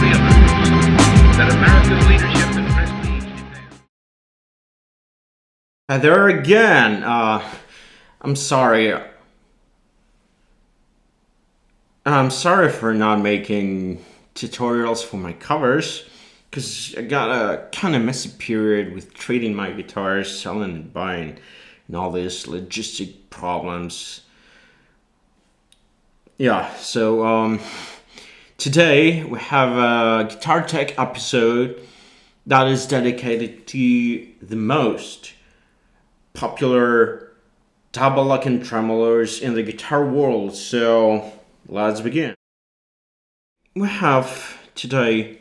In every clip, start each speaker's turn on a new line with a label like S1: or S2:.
S1: realize that America's leadership and prestige depends.
S2: Hi there again. I'm sorry. I'm sorry for not making tutorials for my covers, because I got a kind of messy period with trading my guitars, selling and buying, and all these logistic problems. Yeah, so today we have a GUITARTECH episode that is dedicated to the most popular double lock and tremolos in the guitar world. So let's begin. We have today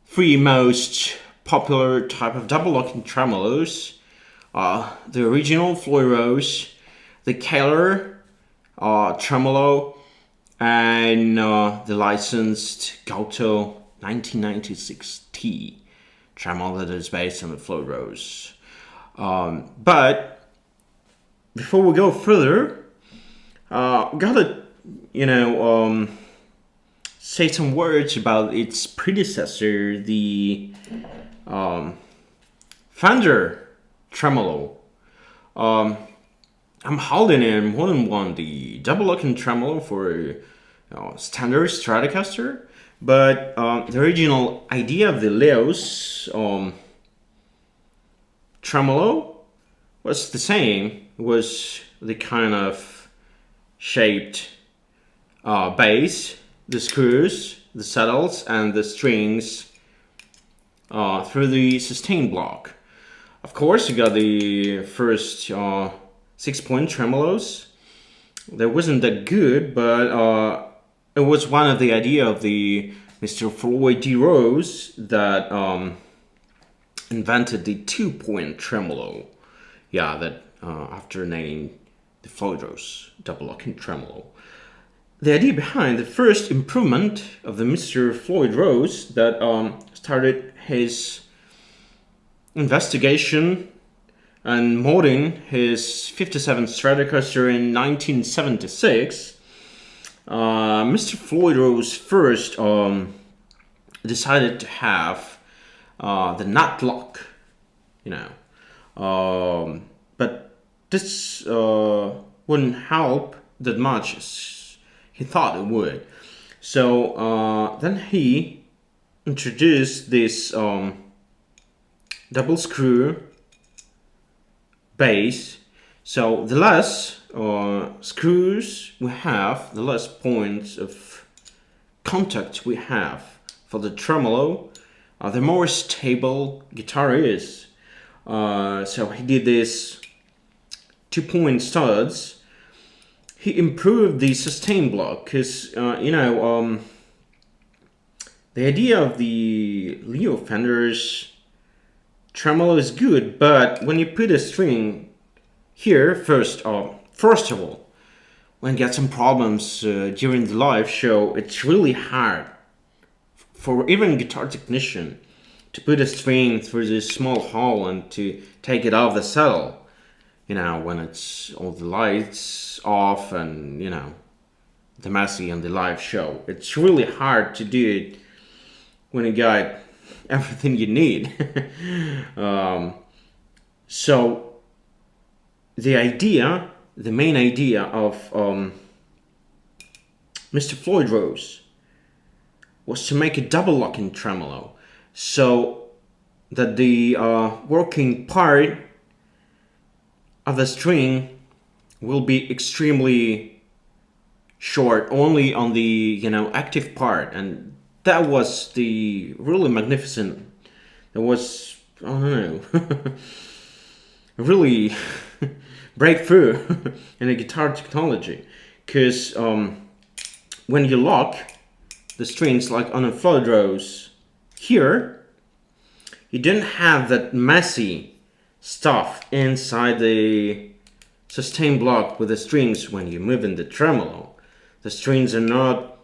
S2: three most popular type of double lock and tremolos: the original Floyd Rose, the Kahler tremolo, and the licensed Gotoh 1996T tremolo that is based on the Floyd Rose. But before we go further, gotta say some words about its predecessor, the Fender tremolo. I'm holding in more than one, the double lock and tremolo for standard Stratocaster, but the original idea of the Leos tremolo was the same. It was the kind of shaped bass, the screws, the saddles, and the strings through the sustain block. Of course, you got the first 6-point tremolos. That wasn't that good, but it was one of the idea of the Mr. Floyd Rose that invented the 2-point tremolo. Yeah, that after naming the Floyd Rose double lock and tremolo. The idea behind the first improvement of the Mr. Floyd Rose that started his investigation and modding his 57 Stratocaster in 1976. Mr. Floyd Rose first decided to have the nut lock, but this wouldn't help that much as he thought it would. So then he introduced this double screw base. So the less screws we have, the less points of contact we have for the tremolo, the more stable guitar is. So he did this 2-point studs. He improved the sustain block because the idea of the Leo Fender's tremolo is good, but when you put a string here, first of all, when you get some problems during the live show, it's really hard for even guitar technician to put a string through this small hole and to take it off the saddle. When it's all the lights off and the messy on the live show, it's really hard to do it when you got everything you need. So the main idea of Mr. Floyd Rose was to make a double locking tremolo, so that the working part of the string will be extremely short, only on the active part, and that was the really magnificent. That was, I don't know, really breakthrough in the guitar technology, because when you lock the strings like on a Floyd Rose here, you didn't have that messy stuff inside the sustain block with the strings when you move in the tremolo. The strings are not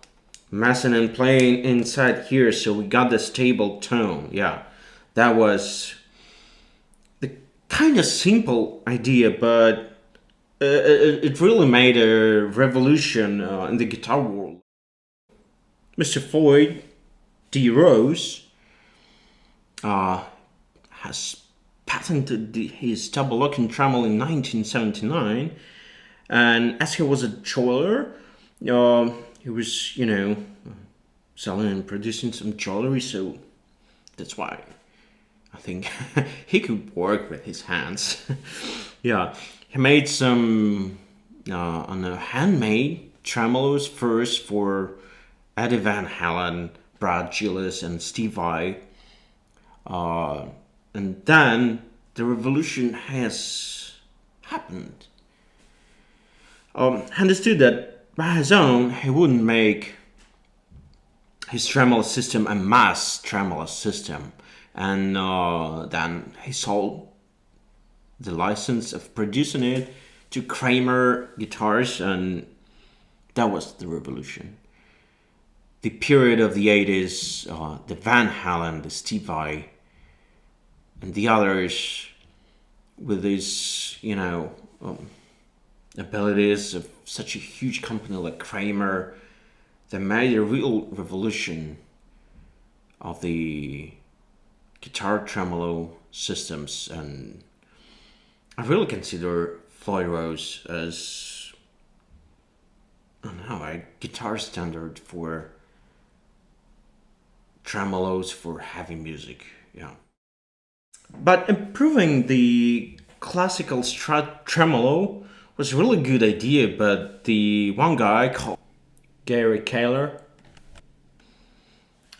S2: messing and playing inside here, so we got the stable tone. Yeah, that was the kind of simple idea, but it really made a revolution in the guitar world. Mr. Floyd Rose has patented his double locking tremolo in 1979, and as he was a jeweler, he was, selling and producing some jewelry, so that's why I think he could work with his hands. Yeah, he made some handmade tremolos first for Eddie Van Halen, Brad Gillis, and Steve Vai. And then the revolution has happened. Understood that by his own, he wouldn't make his tremolo system a mass tremolo system. And then he sold the license of producing it to Kramer Guitars, and that was the revolution. The period of the 80s, the Van Halen, the Steve Vai, and the others with these, abilities of such a huge company like Kramer, they made a real revolution of the guitar tremolo systems. And I really consider Floyd Rose as, I don't know, a guitar standard for tremolos for heavy music. Yeah. But improving the classical Strat tremolo was a really good idea, but the one guy called Gary Kahler,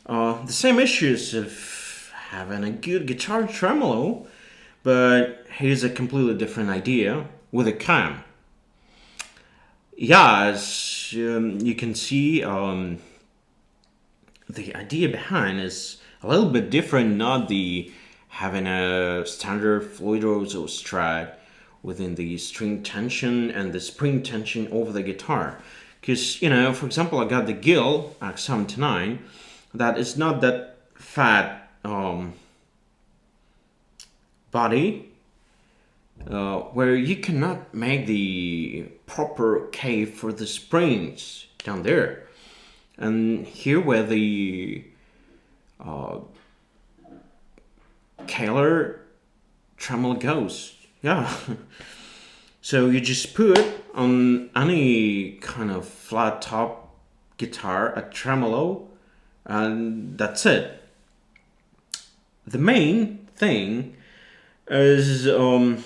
S2: the same issues of having a good guitar tremolo, but here's a completely different idea with a cam. Yeah, as you can see, the idea behind is a little bit different, not the having a standard Floyd Rose or Strat within the string tension and the spring tension over the guitar. Because, for example, I got the Gill X79 that is not that fat body, where you cannot make the proper cave for the springs down there. And here where the Kahler tremolo goes. Yeah. So you just put on any kind of flat top guitar a tremolo, and that's it. The main thing is the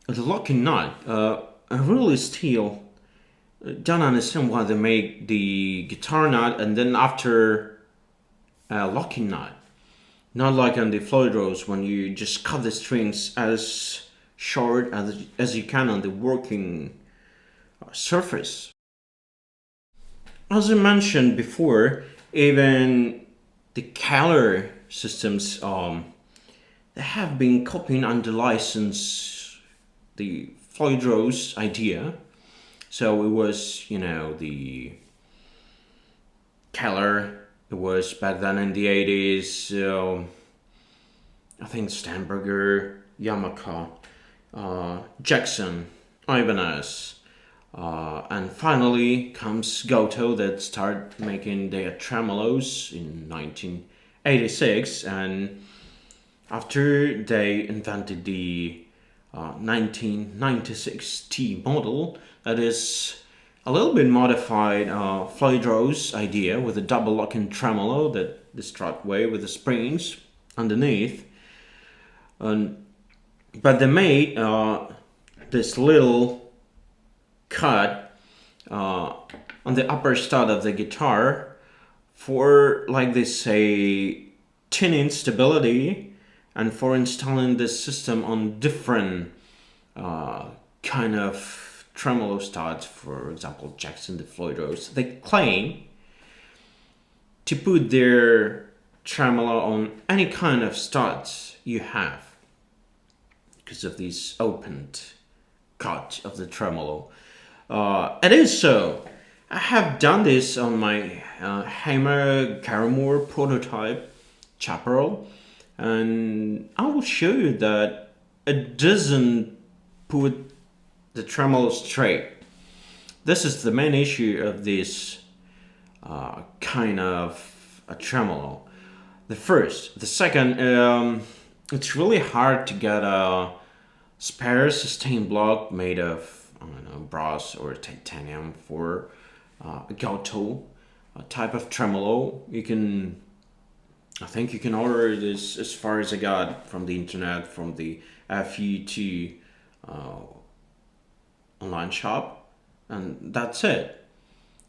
S2: locking nut. I really still don't understand why they make the guitar nut and then after a locking nut. Not like on the Floyd Rose when you just cut the strings as short as you can on the working surface. As I mentioned before, even the Kahler systems, they have been copying under license the Floyd Rose idea. So it was, the Kahler. It was back then in the 80s, I think Steinberger, Yamaha, Jackson, Ibanez, and finally comes Gotoh that started making their tremolos in 1986, and after they invented the 1996 T model, that is a little bit modified Floyd Rose idea with a double locking tremolo that the Strat way with the springs underneath. But they made this little cut on the upper stud of the guitar for, like they say, tuning stability and for installing this system on different kind of tremolo studs, for example, Jackson, the Floyd Rose. They claim to put their tremolo on any kind of studs you have because of this opened cut of the tremolo. It is so. I have done this on my Hamer Caramore prototype Chaparral, and I will show you that it doesn't put the tremolo straight. This is the main issue of this kind of a tremolo. The second, it's really hard to get a spare sustain block made of, I don't know, brass or titanium for a Gotoh type of tremolo. I think you can order this as far as I got from the internet, from the FET online shop, and that's it.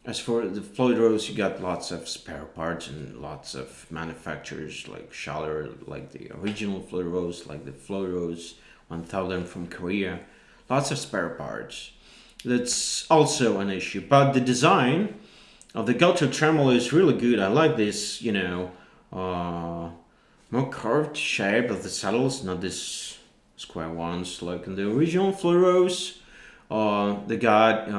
S2: As for the Floyd Rose, you got lots of spare parts and lots of manufacturers like Schaller, like the original Floyd Rose, like the Floyd Rose 1000 from Korea. Lots of spare parts. That's also an issue. But the design of the Gotoh tremolo is really good. I like this, more curved shape of the saddles, not this square ones like in the original Floyd Rose. They got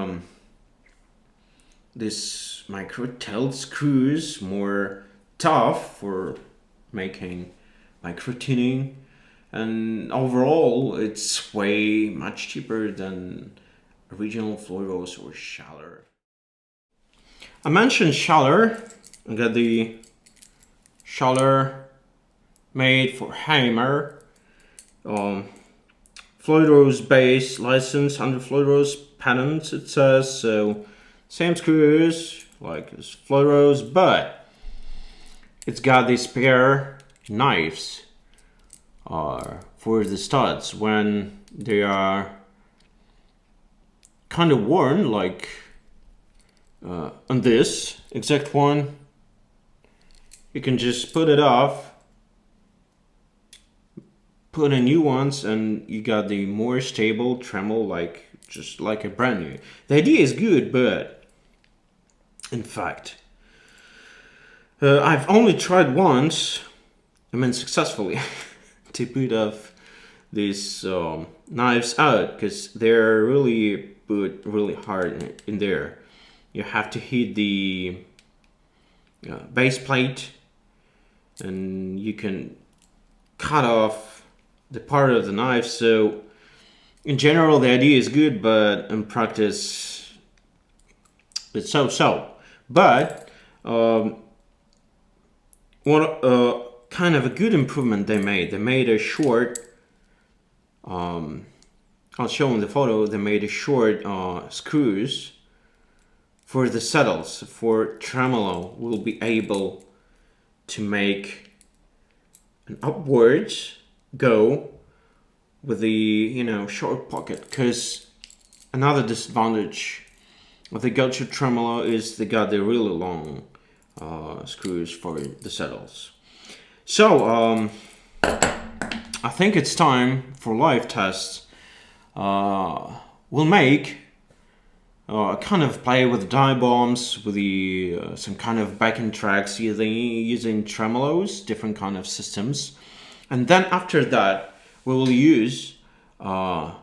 S2: this micro tilt screws, more tough for making micro tuning, and overall it's way much cheaper than original Floyd Rose or Schaller. I mentioned Schaller. I got the Schaller made for Hammer. Floyd Rose bass license under Floyd Rose patents, it says. So same screws like as Floyd Rose, but it's got these spare knives for the studs when they are kind of worn, like on this exact one. You can just put it off, put in new ones, and you got the more stable tremolo, just like a brand new. The idea is good, but in fact, I've only tried once, successfully, to put off these knives out, because they're really put really hard in there. You have to hit the base plate, and you can cut off the part of the knife. So in general the idea is good, but in practice it's so. But one kind of a good improvement they made a short, I'll show in the photo, they made a short screws for the saddles. For tremolo, we'll be able to make an upwards go with the short pocket, because another disadvantage of the Gotoh tremolo is they got the really long screws for the saddles. So I think it's time for live tests. We'll make kind of play with die bombs, with the some kind of backing tracks using tremolos, different kind of systems, and then after that we will use a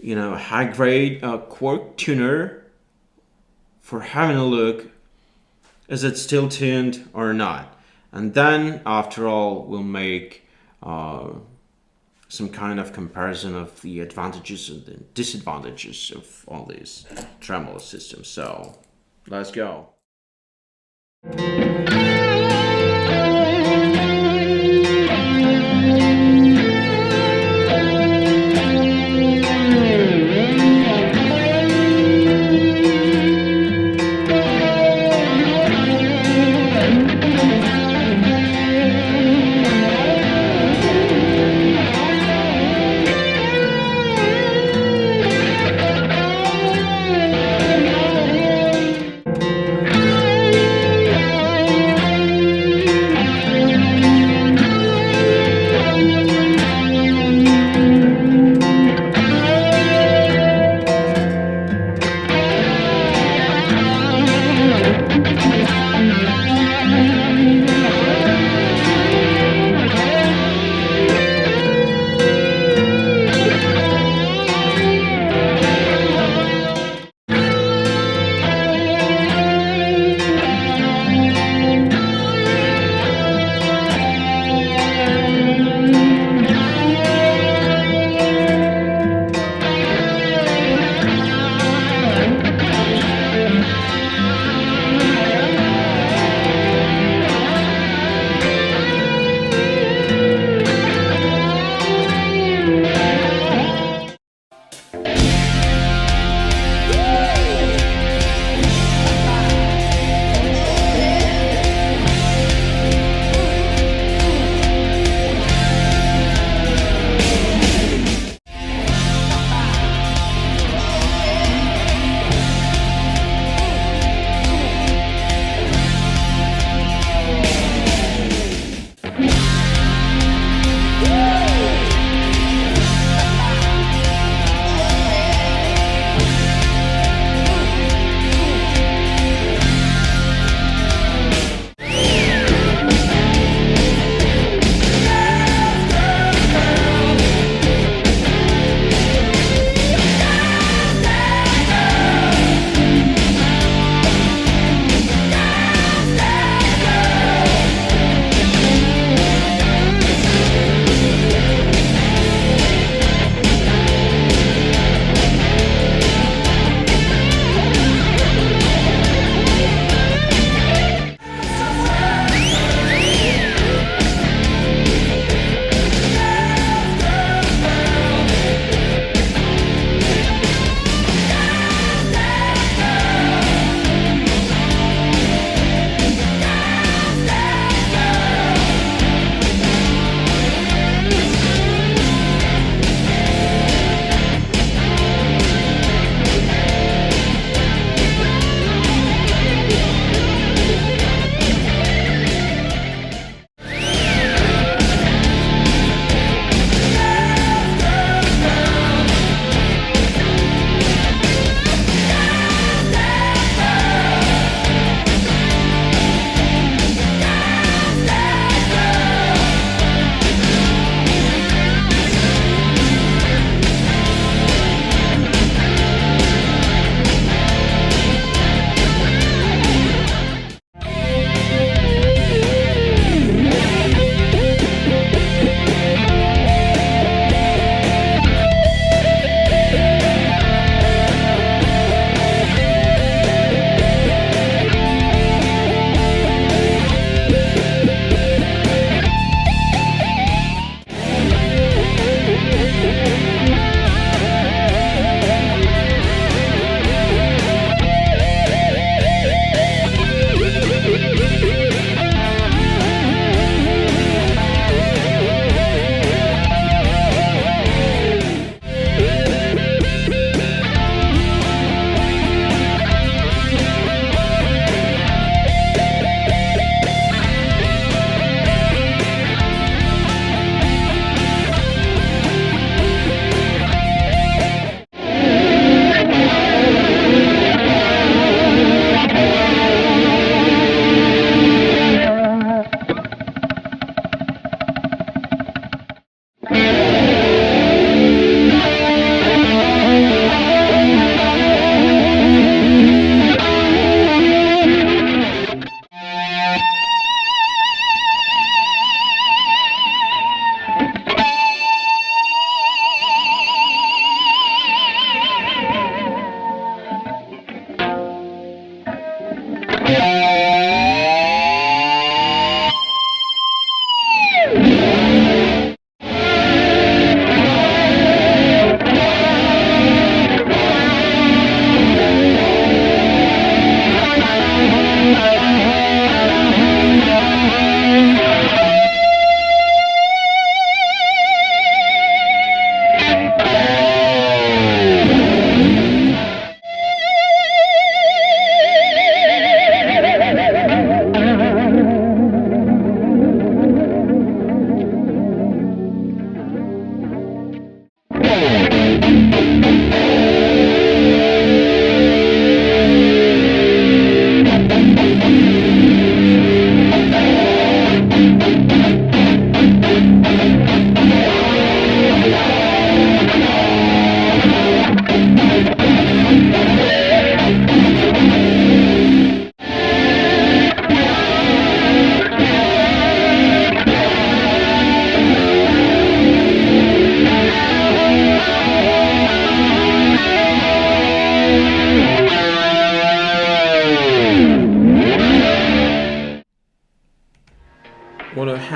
S2: high grade quark tuner for having a look, is it still tuned or not, and then after all we'll make some kind of comparison of the advantages and the disadvantages of all these tremolo systems. So let's go.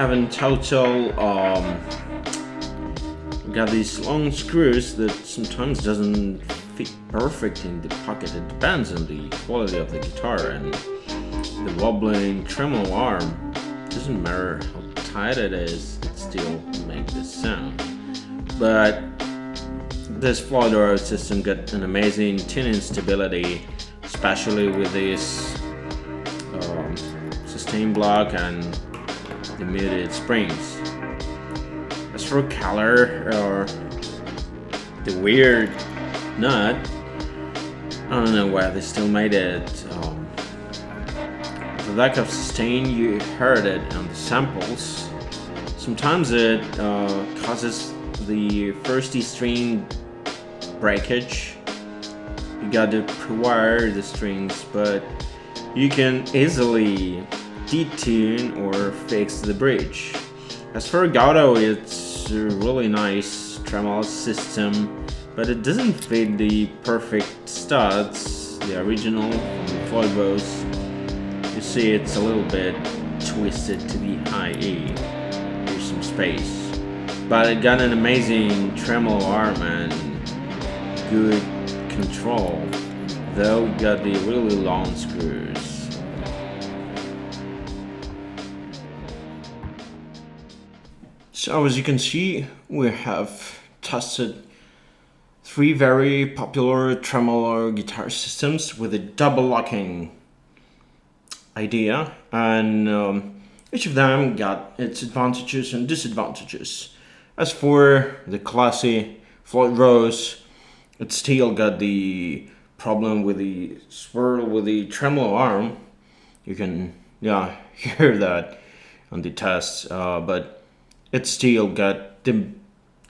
S2: have in total got these long screws that sometimes doesn't fit perfect in the pocket. It depends on the quality of the guitar, and the wobbling tremolo arm doesn't matter how tight it is, it still makes this sound. But this Floyd Rose system got an amazing tuning stability, especially with this sustain block and the muted springs. As for Kahler, or the weird nut, I don't know why they still made it. The lack of sustain, you heard it on the samples. Sometimes it causes the first D string breakage. You got to pre-wire the strings, but you can easily detune or fix the bridge. As for Gotoh, it's a really nice tremolo system, but it doesn't fit the perfect studs, the original from Floyd Rose. You see it's a little bit twisted to the high E. There's some space. But it got an amazing tremolo arm and good control, though it got the really long screws. So as you can see, we have tested 3 very popular tremolo guitar systems with a double locking idea, and each of them got its advantages and disadvantages. As for the classy Floyd Rose, it still got the problem with the swirl with the tremolo arm. You can hear that on the test, but it still got the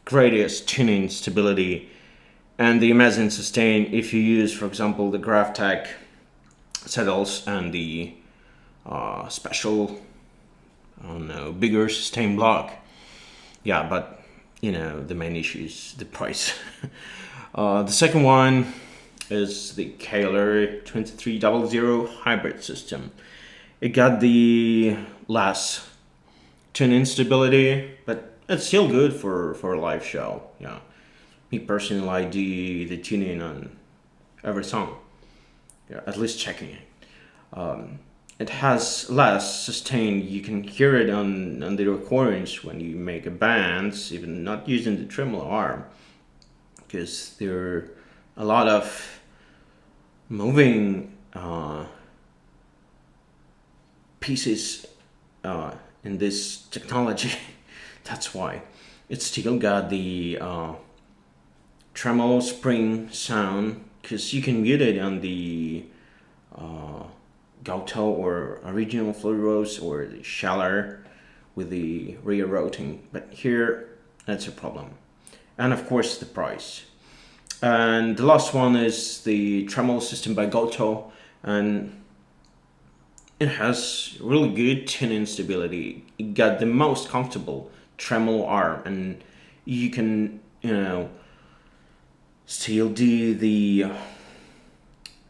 S2: greatest tuning stability and the amazing sustain if you use, for example, the GUITARTECH saddles and the special, I don't know, bigger sustain block. Yeah, but you know, the main issue is the price. The second one is the Kahler 2300 hybrid system. It got the less tuning stability, but it's still good for a live show. Yeah, me personally like the tuning on every song. Yeah, at least checking it. It has less sustain. You can hear it on the recordings when you make a band, even not using the tremolo arm, because there are a lot of moving pieces in this technology. That's why it still got the tremolo spring sound, because you can mute it on the Gotoh or original Floyd Rose or the Schaller with the rear rotating, but here that's a problem. And of course the price. And the last one is the tremolo system by Gotoh, and it has really good tuning stability. It got the most comfortable tremolo arm, and you can, you know, still do the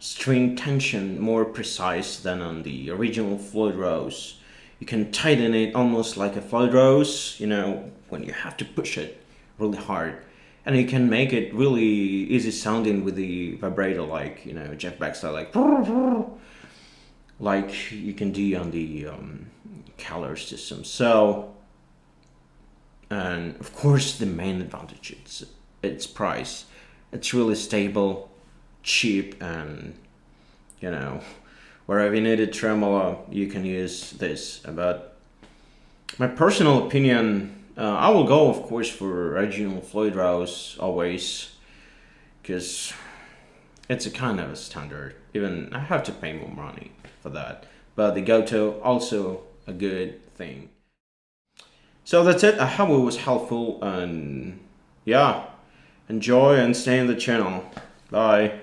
S2: string tension more precise than on the original Floyd Rose. You can tighten it almost like a Floyd Rose, you know, when you have to push it really hard. And you can make it really easy sounding with the vibrato, like, you know, Jeff Beck style, like you can do on the Kahler system. So, and of course the main advantage is its price. It's really stable, cheap, and you know, wherever you need a tremolo, you can use this. But my personal opinion, I will go, of course, for original Floyd Rose always, because it's a kind of a standard. Even I have to pay more money for that. But the Gotoh also a good thing. So that's it. I hope it was helpful, and yeah, enjoy and stay in the channel. Bye.